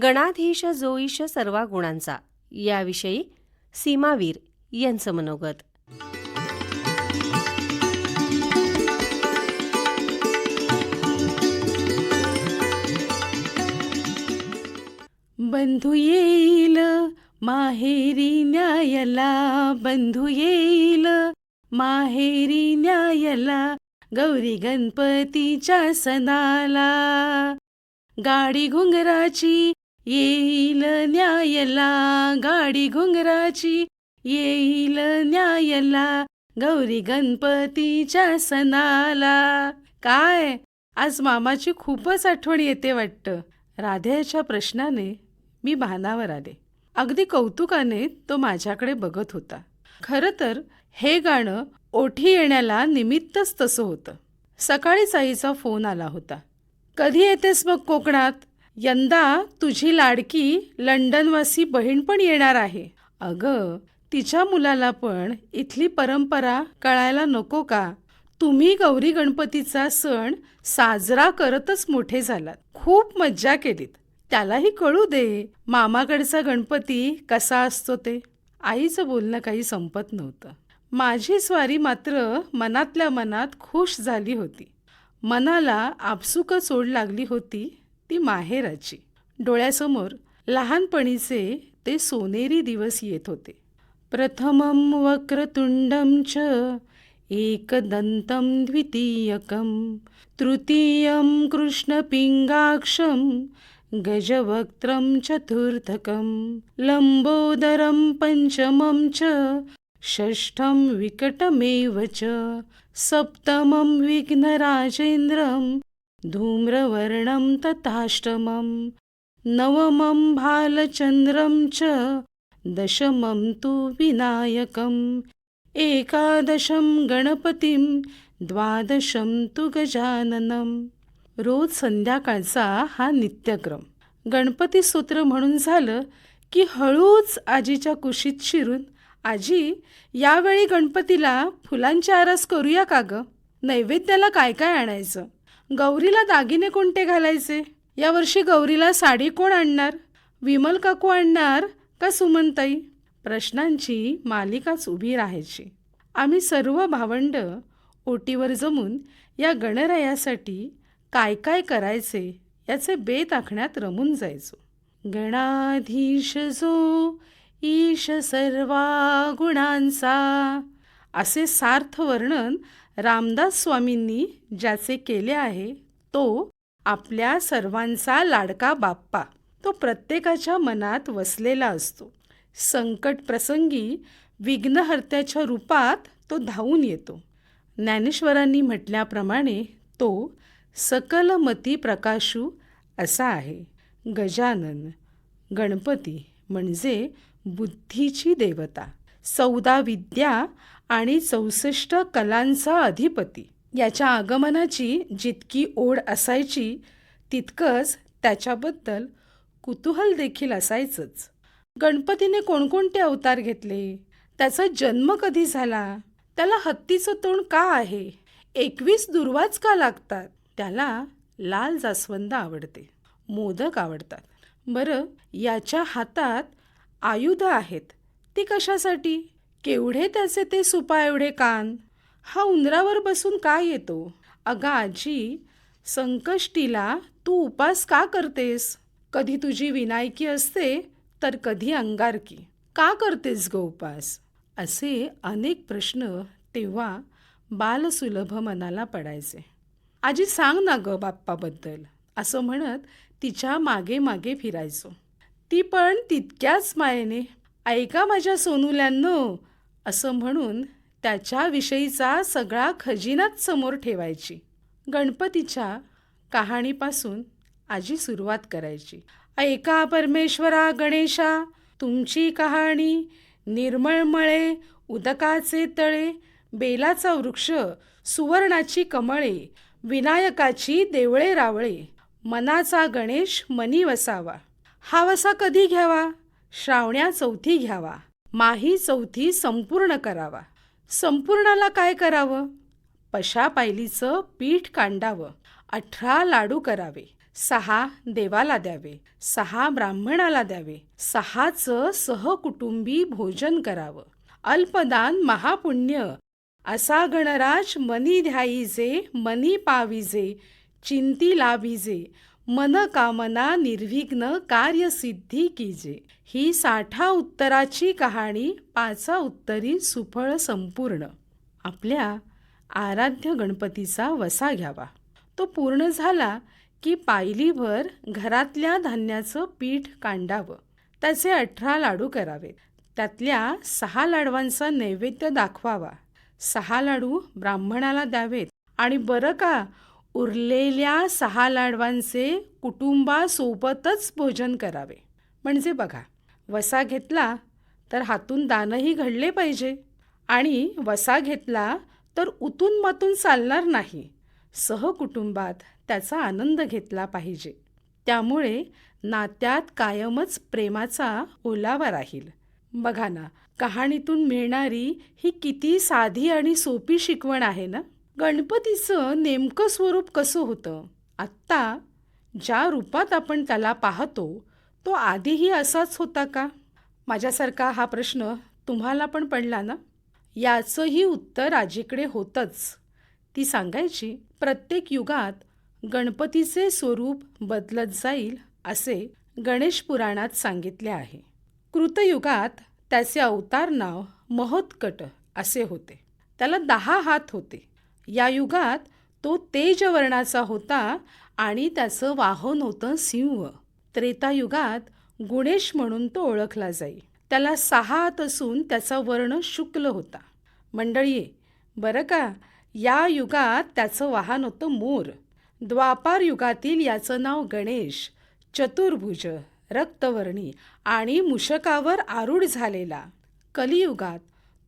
गणाधीश जो ईश सर्वा गुणांचा याविषयी सीमावीर यांचं मनोगत. बंधू येईल माहेरी न्यायला, बंधू येईल माहेरी न्यायला, गौरी गणपतीच्या सणाला. गाडी घुंगराची येईल न्यायला, गाडी घुंगराची येईल न्यायला, गौरी गणपतीच्या सणाला. काय आज मामाची खूपच आठवण येते वाटतं. राधेच्या प्रश्नाने मी भानावर आले. अगदी कौतुकाने तो माझ्याकडे बघत होता. खरं तर हे गाणं ओठी येण्याला निमित्तच तसं होतं. सकाळीच आईचा फोन आला होता. कधी येतेस मग कोकणात? यंदा तुझी लाडकी लंडनवासी बहीण पण येणार आहे. अगं, तिच्या मुलाला पण इथली परंपरा कळायला नको का? तुम्ही गौरी गणपतीचा सण साजरा करतच मोठे झालात. खूप मज्जा केलीत. त्यालाही कळू दे मामाकडचा गणपती कसा असतो ते. आईचं बोलणं काही संपत नव्हतं. माझी स्वारी मात्र मनातल्या मनात खुश झाली होती. मनाला आपसुकच ओढ लागली होती ती माहेराची. डोळ्यासमोर लहानपणीचे ते सोनेरी दिवस येत होते. प्रथमं वक्रतुंडं च एकदन्तं द्वितीयकं तृतीयं कृष्णपिङ्गाक्षं गजवक्त्रं चतुर्थकं लम्बोदरं पंचमं च षष्ठं विकटमेव च सप्तमं विघ्नराजेन्द्रं धूम्रवर्णं तथाष्टमं नवमं भालचन्द्रं च दशमं तु विनायकम् एकादशं गणपतीं द्वादशं तु गजाननं. रोज संध्याकाळचा हा नित्यक्रम. गणपती स्तोत्र म्हणून झालं की हळूच आजीच्या कुशीत शिरून, आजी, यावेळी गणपतीला फुलांची आरास करूया का ग? नैवेद्याला काय काय आणायचं? गौरीला दागिने कोणते घालायचे? यावर्षी गौरीला साडी कोण आणणार? विमल काकू आणणार का सुमनताई? प्रश्नांची मालिकाच उभी राहायची. आम्ही सर्व भावंड ओटीवर जमून या गणरायासाठी काय काय करायचे याचे बेत आखण्यात रमून जायचो. गणाधीश जो ईश सर्वा गुणांचा असे सार्थ वर्णन रामदास स्वामींनी ज्याचे केले आहे तो आपल्या सर्वांचा लाडका बाप्पा. तो प्रत्येकाच्या मनात वसलेला असतो. संकट प्रसंगी विघ्नहर्त्याच्या रूपात तो धावून येतो. ज्ञानेश्वरांनी म्हटल्याप्रमाणे तो सकलमती प्रकाशू असा आहे. गजानन गणपती म्हणजे बुद्धीची देवता, 14 विद्या आणि 64 कलांचा अधिपती. याच्या आगमनाची जितकी ओढ असायची तितकंच त्याच्याबद्दल कुतूहल देखील असायचंच. गणपतीने कोणकोणते अवतार घेतले? त्याचा जन्म कधी झाला? त्याला हत्तीचं तोंड का आहे? 21 दुर्वाच का लागतात? त्याला लाल जास्वंद आवडते, मोदक आवडतात. बरं, याच्या हातात आयुध आहेत, ती कशासाठी? केवढे त्याचे ते सुपा एवढे कान? हा उंदरावर बसून का येतो? अगं आजी, संकष्टीला तू उपास का करतेस? कधी तुझी विनायकी असते तर कधी अंगारकी. का करतेस ग उपास? असे अनेक प्रश्न तेव्हा बालसुलभ मनाला पडायचे. आजी सांग ना ग बाप्पाबद्दल, असं म्हणत तिच्या मागे मागे फिरायचो. ती पण तितक्याच मायेने, ऐका माझ्या सोनुल्यांनो, असं म्हणून त्याच्याविषयीचा सगळा खजिनाच समोर ठेवायची. गणपतीच्या कहाणीपासून आजी सुरुवात करायची. ऐका परमेश्वरा गणेशा, तुमची कहाणी. निर्मळमळे उदकाचे तळे, बेलाचा वृक्ष, सुवर्णाची कमळे, विनायकाची देवळे रावळे. मनाचा गणेश मनी वसावा. हा वसा कधी घ्यावा? श्रावण्या चौथी घ्यावा. माही चौथी संपूर्ण करावा. संपूर्णाला काय करावं? पशा पायलीचं पीठ कांडावं. 18 लाडू करावे. 6 देवाला द्यावे, 6 ब्राह्मणाला द्यावे, 6चं सहकुटुंबी भोजन करावं. अल्पदान महापुण्य असा गणराज मनी ध्याईजे, मनी पाविजे, चिंती लाभिजे, मन कामना निर्विघ्न कार्यसिद्धी कीजे. ही 60 उत्तराची कहाणी 5 उत्तरी सुफळ संपूर्ण. आपल्या आराध्य गणपतीचा वसा घ्यावा. तो पूर्ण झाला की पायलीभर घरातल्या धान्याचं पीठ कांडावं. त्याचे 18 लाडू करावेत. त्यातल्या 6 लाडवांचा नैवेद्य दाखवावा. 6 लाडू ब्राह्मणाला द्यावेत आणि बरं का, उरलेल्या 6 लाडवांचे कुटुंबासोबतच भोजन करावे. म्हणजे बघा, वसा घेतला तर हातून दानही घडले पाहिजे आणि वसा घेतला तर उतून मातून चालणार नाही. सहकुटुंबात त्याचा आनंद घेतला पाहिजे. त्यामुळे नात्यात कायमच प्रेमाचा ओलावा राहील. बघा ना, कहाणीतून मिळणारी ही किती साधी आणि सोपी शिकवण आहे ना. गणपतीचं नेमकं स्वरूप कसं होतं? आत्ता ज्या रूपात आपण त्याला पाहतो तो आधीही असाच होता का? माझ्यासारखा हा प्रश्न तुम्हाला पण पडला ना? याचंही उत्तर आजीकडे होतंच. ती सांगायची, प्रत्येक युगात गणपतीचे स्वरूप बदलत जाईल असे गणेश पुराणात सांगितले आहे. कृतयुगात त्याचे अवतार नाव महोत्कट असे होते. त्याला 10 हात होते. या युगात तो तेजवर्णाचा होता आणि त्याचं वाहन होतं सिंह. त्रेतायुगात गुणेश म्हणून तो ओळखला जाई. त्याला 6 हात असून त्याचा वर्ण शुक्ल होता. मंडळी, बरं का, या युगात त्याचं वाहन होतं मोर. द्वापार युगातील याचं नाव गणेश, चतुर्भुज, रक्तवर्णी आणि मुषकावर आरूढ झालेला. कलियुगात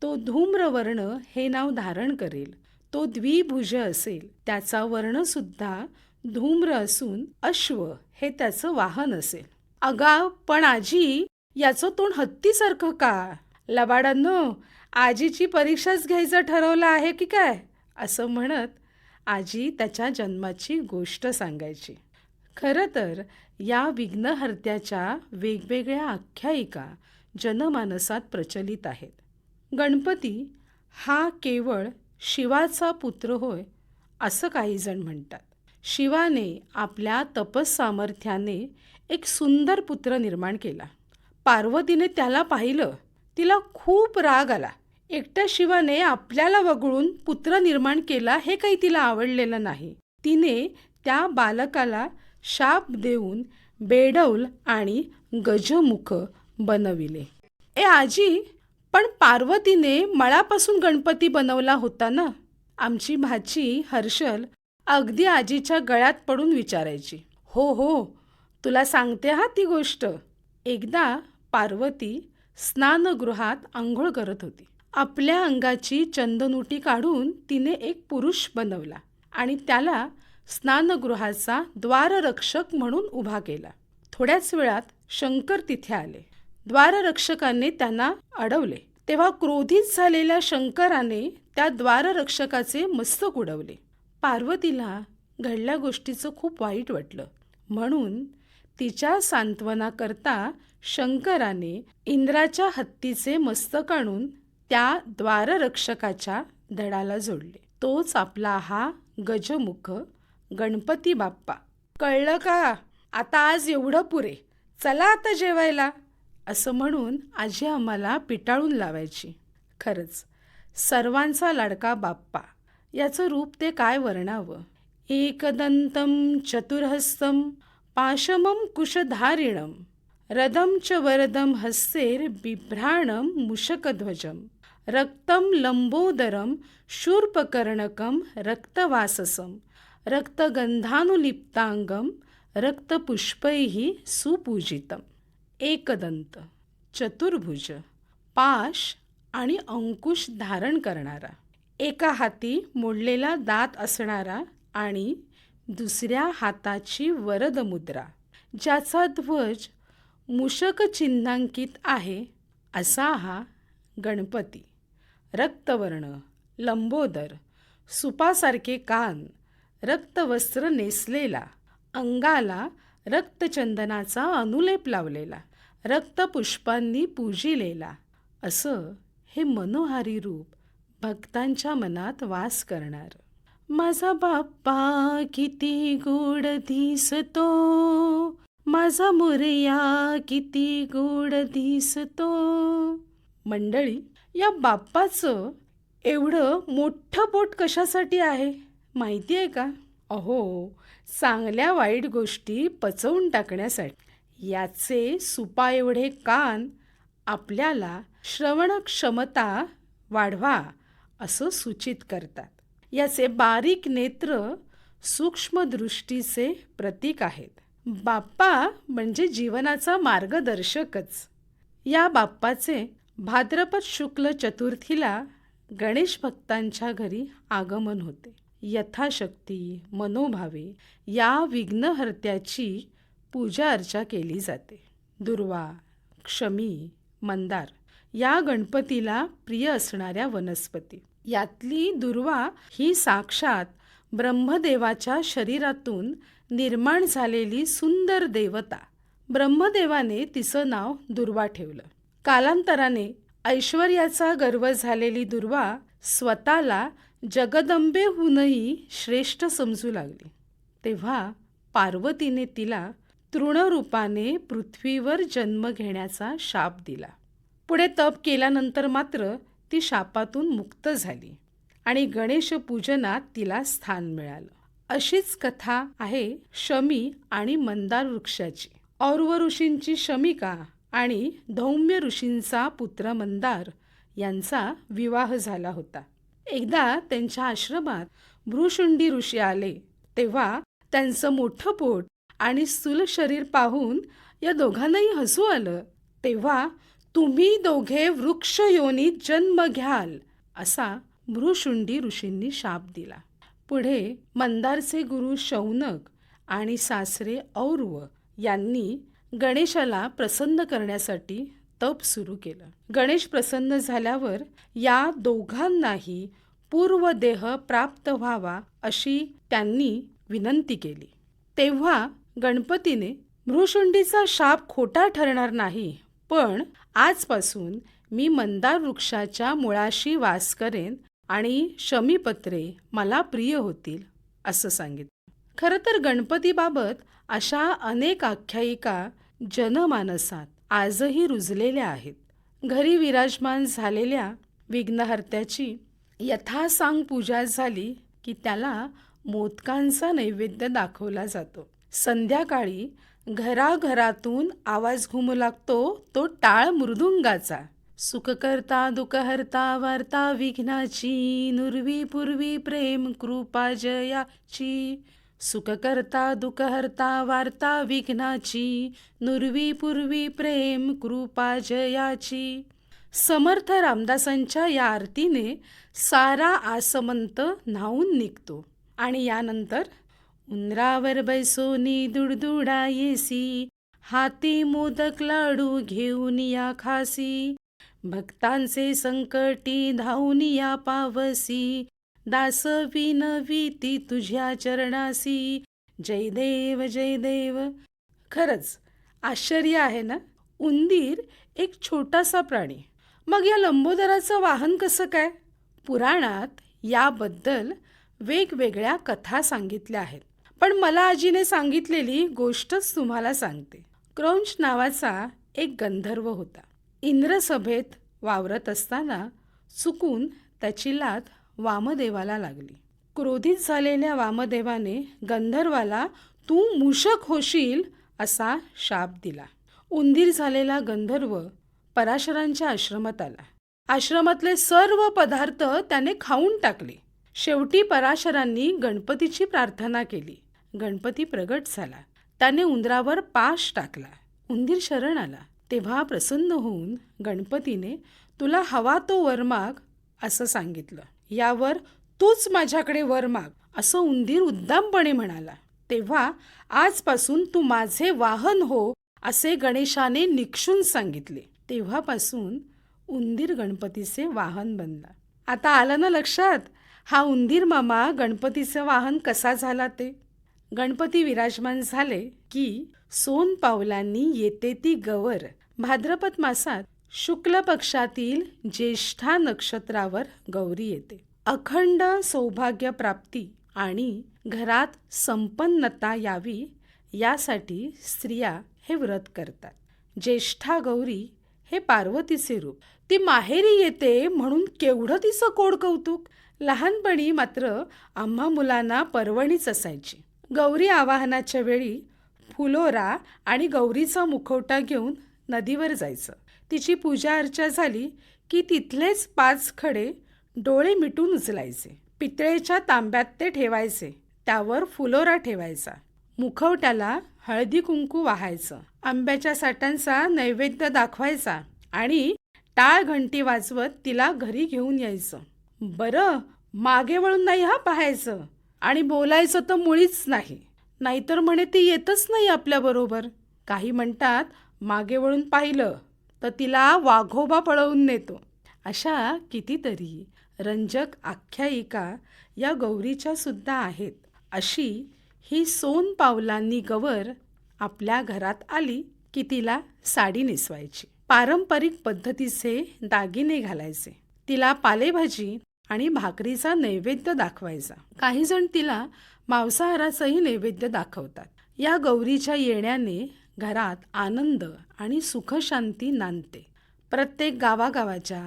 तो धूम्रवर्ण हे नाव धारण करेल. तो द्विभुज असेल. त्याचा वर्णसुद्धा धूम्र असून अश्व हे त्याचं वाहन असेल. अगा, पण आजी, याचं तोंड हत्तीसारखं का? लबाडांनो, आजीची परीक्षाच घ्यायचं ठरवलं आहे की काय? असं म्हणत आजी त्याच्या जन्माची गोष्ट सांगायची. खरं तर या विघ्नहर्त्याच्या वेगवेगळ्या आख्यायिका जनमानसात प्रचलित आहेत. गणपती हा केवळ शिवाचा पुत्र होय असं काही जण म्हणतात. शिवाने आपल्या तपस्सामर्थ्याने एक सुंदर पुत्र निर्माण केला. पार्वतीने त्याला पाहिलं. तिला खूप राग आला. एकट्या शिवाने आपल्याला वगळून पुत्र निर्माण केला हे काही तिला आवडलेलं नाही. तिने त्या बालकाला शाप देऊन बेडौल आणि गजमुख बनविले. ए आजी, पण पार्वतीने मळापासून गणपती बनवला होता ना? आमची भाची हर्षल अगदी आजीच्या गळ्यात पडून विचारायची. हो हो, तुला सांगते हा ती गोष्ट. एकदा पार्वती स्नानगृहात आंघोळ करत होती. आपल्या अंगाची चंदनुटी काढून तिने एक पुरुष बनवला आणि त्याला स्नानगृहाचा द्वाररक्षक म्हणून उभा केला. थोड्याच वेळात शंकर तिथे आले. द्वाररक्षकाने त्यांना अडवले. तेव्हा क्रोधित झालेल्या शंकराने त्या द्वाररक्षकाचे मस्तक उडवले. पार्वतीला घडल्या गोष्टीचं खूप वाईट वाटलं. म्हणून तिच्या सांत्वनाकरता शंकराने इंद्राच्या हत्तीचे मस्तक आणून त्या द्वाररक्षकाच्या धडाला जोडले. तोच आपला हा गजमुख गणपती बाप्पा. कळलं का? आता आज एवढं पुरे, चला आता जेवायला, असं म्हणून आजी आम्हाला पिटाळून लावायची. खरंच सर्वांचा लाडका बाप्पा. याचं रूप ते काय वर्णावं. एकदंतं चतुर्हस्तं पाशमं कुशधारिणं रदं च वरदं हस्तेर बिभ्राणं मूषकध्वजं रक्तं लंबोदरं शूर्पकर्णकं रक्तवाससं रक्तगंधानुलिप्तांगं रक्तपुष्पैः सुपूजितं. एकदंत, चतुर्भुज, पाश आणि अंकुश धारण करणारा, एका हाती मोडलेला दात असणारा आणि दुसऱ्या हाताची वरद मुद्रा, ज्याचा ध्वज मूषक चिन्हांकित आहे, असा हा गणपती. रक्तवर्ण, लंबोदर, सुपासारखे कान, रक्तवस्त्र नेसलेला, अंगाला रक्तचंदनाचा अनुलेप लावलेला, रक्तपुष्पांनी पूजिलेला, असं हे मनोहारी रूप भक्तांच्या मनात वास करणार. माझा बाप्पा किती गोड दिसतो, माझा मोरया किती गोड दिसतो. मंडळी, या बाप्पाचं एवढं मोठं पोट कशासाठी आहे माहिती आहे का? अहो, चांगल्या वाईट गोष्टी पचवून टाकण्यासाठी. याचे सुपा एवढे कान आपल्याला श्रवण क्षमता वाढवा असं सूचित करतात. याचे बारीक नेत्र सूक्ष्म दृष्टीचे प्रतीक आहेत. बाप्पा म्हणजे जीवनाचा मार्गदर्शकच. या बाप्पाचे भाद्रपद शुक्ल चतुर्थीला गणेश भक्तांच्या घरी आगमन होते. यथाशक्ती मनोभावे या विघ्नहर्त्याची पूजा अर्चा केली जाते. दुर्वा, क्षमी, मंदार या गणपतीला प्रिय असणाऱ्या वनस्पती. यातली दुर्वा ही साक्षात ब्रह्मदेवाच्या शरीरातून निर्माण झालेली सुंदर देवता. ब्रह्मदेवाने तिचं नाव दुर्वा ठेवलं. कालांतराने ऐश्वर्याचा गर्व झालेली दुर्वा स्वतःला जगदंबेहूनही श्रेष्ठ समजू लागली. तेव्हा पार्वतीने तिला तृणरूपाने पृथ्वीवर जन्म घेण्याचा शाप दिला. पुढे तप केल्यानंतर मात्र ती शापातून मुक्त झाली आणि गणेश पूजनात तिला स्थान मिळालं. अशीच कथा आहे शमी आणि मंदार वृक्षाची. और्व ऋषींची शमिका आणि धौम्य ऋषींचा पुत्र मंदार यांचा विवाह झाला होता. एकदा त्यांच्या आश्रमात भ्रूशुंडी ऋषी आले. तेव्हा त्यांचं मोठं पोट आणि स्थूल शरीर पाहून या दोघांनाही हसू आलं. तेव्हा तुम्ही दोघे वृक्ष योनीत जन्म घ्याल असा भ्रूशुंडी ऋषींनी शाप दिला. पुढे मंदारचे गुरु शौनक आणि सासरे और्व यांनी गणेशाला प्रसन्न करण्यासाठी तप सुरू केलं. गणेश प्रसन्न झाल्यावर या दोघांनाही पूर्वदेह प्राप्त व्हावा अशी त्यांनी विनंती केली. तेव्हा गणपतीने भ्रूशुंडीचा शाप खोटा ठरणार नाही, पण आजपासून मी मंदार वृक्षाच्या मुळाशी वास करेन आणि शमीपत्रे मला प्रिय होतील असं सांगितलं. खरं तर गणपतीबाबत अशा अनेक आख्यायिका जनमानसात आजही रुजलेल्या आहेत. घरी विराजमान झालेल्या विघ्नहर्त्याची यथासांग पूजा झाली की त्याला मोदकांचा नैवेद्य दाखवला जातो. संध्याकाळी घराघरातून आवाज घुमू लागतो तो टाळ मृदुंगाचा. सुखकर्ता दुःखहर्ता वार्ता विघ्नाची, नुरवी पूर्वी प्रेम कृपा जयाची. सुखकर्ता दुःखहर्ता वार्ता विघ्नाची, नुरवी पूर्वी प्रेम कृपा जयाची. समर्थ रामदासांच्या या आरतीने सारा आसमंत न्हावून निघतो. आणि यानंतर उंदरावर बैसोनी दुडदुडा येसी, हाती मोदक लाडू घेऊन या खासी. भक्तांचे संकटी धावून या पावसी, दास विनविती तुझ्या चरणासी. जय देव जय देव. खरंच आश्चर्य आहे ना. उंदीर एक छोटासा प्राणी, मग या लंबोदराचं वाहन कसं काय? पुराणात याबद्दल वेगवेगळ्या कथा सांगितल्या आहेत, पण मला आजीने सांगितलेली गोष्टच तुम्हाला सांगते. क्रौंच नावाचा एक गंधर्व होता. इंद्रसभेत वावरत असताना चुकून त्याची लाथ वामदेवाला लागली. क्रोधित झालेल्या वामदेवाने गंधर्वाला तू मूषक होशील असा शाप दिला. उंदीर झालेला गंधर्व पराशरांच्या आश्रमात आला. आश्रमातले सर्व पदार्थ त्याने खाऊन टाकले. शेवटी पराशरांनी गणपतीची प्रार्थना केली. गणपती प्रगट झाला. त्याने उंदरावर पाश टाकला. उंदीर शरण आला. तेव्हा प्रसन्न होऊन गणपतीने तुला हवा तो वर माग असं सांगितलं. यावर तूच माझ्याकडे वर माग असं उंदीर उद्दामपणे म्हणाला. तेव्हा आजपासून तू माझे वाहन हो असे गणेशाने निक्षून सांगितले. तेव्हापासून उंदीर गणपतीचे वाहन बनला. आता आलं ना लक्षात, हा उंदीर मामा गणपतीचे वाहन कसा झाला ते? गणपती विराजमान झाले की सोन पावलांनी येते ती गवर. भाद्रपद मासात शुक्ल पक्षातील ज्येष्ठा नक्षत्रावर गौरी येते. अखंड सौभाग्य प्राप्ती आणि घरात संपन्नता यावी यासाठी स्त्रिया हे व्रत करतात. ज्येष्ठा गौरी हे पार्वतीचे रूप. ती माहेरी येते म्हणून केवढं तिचं कोड कौतुक. लहानपणी मात्र आम्हा मुलांना पर्वणीच असायची. गौरी आवाहनाच्या वेळी फुलोरा आणि गौरीचा मुखवटा घेऊन नदीवर जायचं. तिची पूजा अर्चा झाली की तिथलेच 5 खडे डोळे मिटून उचलायचे. पितळेच्या तांब्यात ते ठेवायचे. त्यावर फुलोरा ठेवायचा. मुखवट्याला हळदी कुंकू वाहायचं. आंब्याच्या साठांचा नैवेद्य दाखवायचा आणि टाळ घंटी वाजवत तिला घरी घेऊन यायचं. बरं, मागे वळून नाही हा पाहायचं आणि बोलायचं तर मुळीच नाही. नाहीतर म्हणे ती येतच नाही आपल्याबरोबर. काही म्हणतात मागे वळून पाहिलं तर तिला वाघोबा पळवून नेतो. अशा कितीतरी रंजक आख्यायिका या गौरीच्या सुद्धा आहेत. अशी ही सोन पावलांनी गवर आपल्या घरात आली की तिला साडी नेसवायची. पारंपरिक पद्धतीचे दागिने घालायचे. तिला पालेभाजी आणि भाकरीचा नैवेद्य दाखवायचा. काही जण तिला मांसाहाराचाही नैवेद्य दाखवतात. या गौरीच्या येण्याने घरात आनंद आणि सुखशांती नांदते. प्रत्येक गावागावाच्या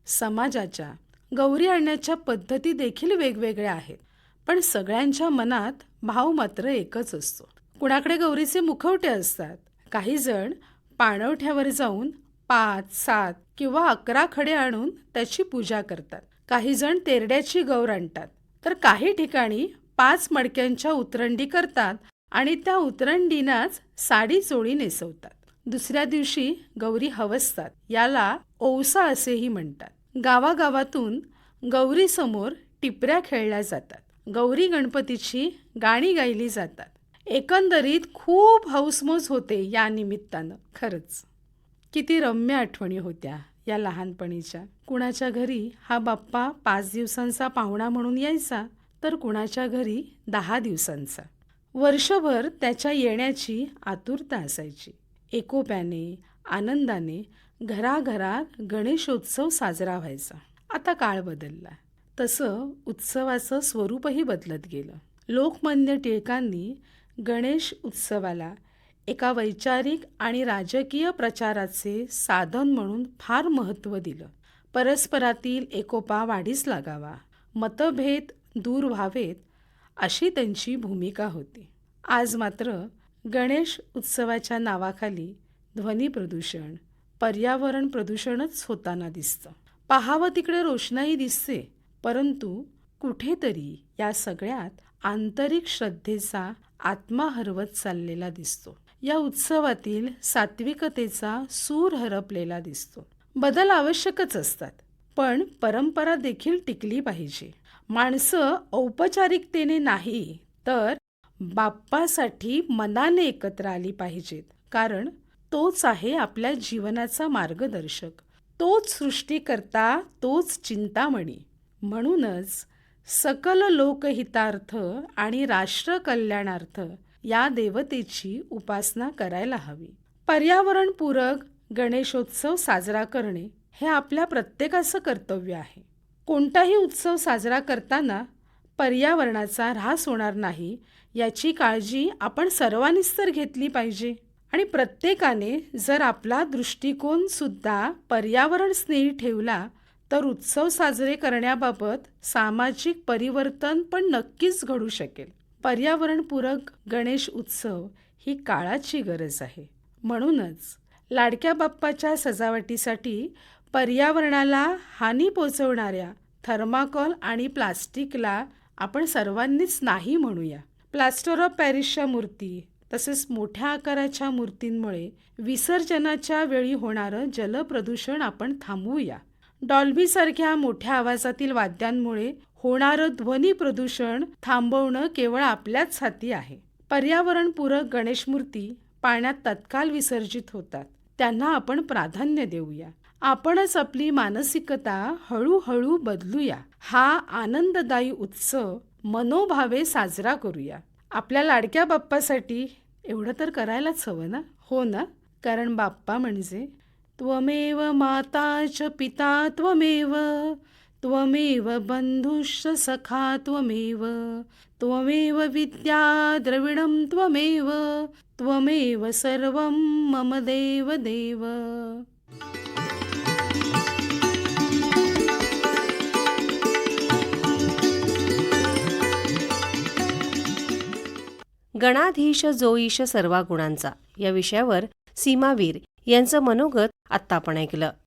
समाजाच्या गौरी आणण्याच्या पद्धती देखील वेगवेगळ्या आहेत, पण सगळ्यांच्या मनात भाव मात्र एकच असतो. कुणाकडे गौरीचे मुखवटे असतात. काही जण पाणवठ्यावर जाऊन 5, 7 किंवा 11 खडे आणून त्याची पूजा करतात. काही जण तेरड्याची गौर आणतात, तर काही ठिकाणी 5 मडक्यांच्या उतरंडी करतात आणि त्या उतरंडीनाच साडी चोळी नेसवतात. दुसऱ्या दिवशी गौरी हवसतात. याला ओवसा असेही म्हणतात. गावागावातून गौरीसमोर टिपऱ्या खेळल्या जातात. गौरी गणपतीची गाणी गायली जातात. एकंदरीत खूप हौसमौज होते या निमित्तानं. खरंच किती रम्य आठवणी होत्या या लहानपणीच्या. कुणाच्या घरी हा बाप्पा 5 दिवसांचा पाहुणा म्हणून यायचा, तर कुणाच्या घरी 10 दिवसांचा. वर्षभर त्याच्या येण्याची आतुरता असायची. एकोप्याने आनंदाने घराघरात गणेशोत्सव साजरा व्हायचा. आता काळ बदलला, तसं उत्सवाचं स्वरूपही बदलत गेलं. लोकमान्य टिळकांनी गणेश उत्सवाला एका वैचारिक आणि राजकीय प्रचाराचे साधन म्हणून फार महत्त्व दिलं. परस्परातील एकोपा वाढीस लागावा, मतभेद दूर व्हावेत, अशी त्यांची भूमिका होती. आज मात्र गणेश उत्सवाच्या नावाखाली ध्वनी प्रदूषण, पर्यावरण प्रदूषणच होताना दिसतं. पाहावं तिकडे रोषणाई दिसते, परंतु कुठेतरी या सगळ्यात आंतरिक श्रद्धेचा आत्मा हरवत चाललेला दिसतो. या उत्सवातील सात्विकतेचा सूर हरपलेला दिसतो. बदल आवश्यकच असतात, पण परंपरा देखील टिकली पाहिजे. माणसं औपचारिकतेने नाही, तर बाप्पासाठी मनाने एकत्र आली पाहिजेत. कारण तोच आहे आपल्या जीवनाचा मार्गदर्शक. तोच सृष्टीकर्ता, तोच चिंतामणी. म्हणूनच सकल लोकहितार्थ आणि राष्ट्रकल्याणार्थ या देवतेची उपासना करायला हवी. पर्यावरणपूरक गणेशोत्सव साजरा करणे हे आपल्या प्रत्येकाचं कर्तव्य आहे. कोणताही उत्सव साजरा करताना पर्यावरणाचा ऱ्हास होणार नाही याची काळजी आपण सर्वांनीच तर घेतली पाहिजे. आणि प्रत्येकाने जर आपला दृष्टिकोन सुद्धा पर्यावरण स्नेही ठेवला तर उत्सव साजरे करण्याबाबत सामाजिक परिवर्तन पण नक्कीच घडू शकेल. पर्यावरणपूरक गणेश उत्सव ही काळाची गरज आहे. म्हणूनच लाडक्या बाप्पाच्या सजावटीसाठी पर्यावरणाला हानी पोचवणाऱ्या थर्माकोल आणि प्लास्टिकला आपण सर्वांनीच नाही म्हणूया. प्लास्टर ऑफ पॅरिसच्या मूर्ती तसेच मोठ्या आकाराच्या मूर्तींमुळे विसर्जनाच्या वेळी होणारं जलप्रदूषण आपण थांबवूया. डॉल्बीसारख्या मोठ्या आवाजातील वाद्यांमुळे होणारं ध्वनी प्रदूषण थांबवणं केवळ आपल्याच हाती आहे. पर्यावरणपूरक गणेश मूर्ती पाण्यात तत्काळ विसर्जित होतात, त्यांना आपण प्राधान्य देऊया. आपणच आपली मानसिकता हळूहळू बदलूया. हा आनंददायी उत्सव मनोभावे साजरा करूया. आपल्या लाडक्या बाप्पासाठी एवढं तर करायलाच हवं ना, हो ना? कारण बाप्पा म्हणजे त्वमेव माता च पिता त्वमेव, त्वमेव बंधुश्च सखा त्वमेव, त्वमेव विद्या द्रविडं त्वमेव, त्वमेव सर्वं मम देव देव. गणाधीश जो ईश सर्वा गुणांचा या विषयावर सीमावीर यांचं मनोगत आत्ता आपण ऐकलं.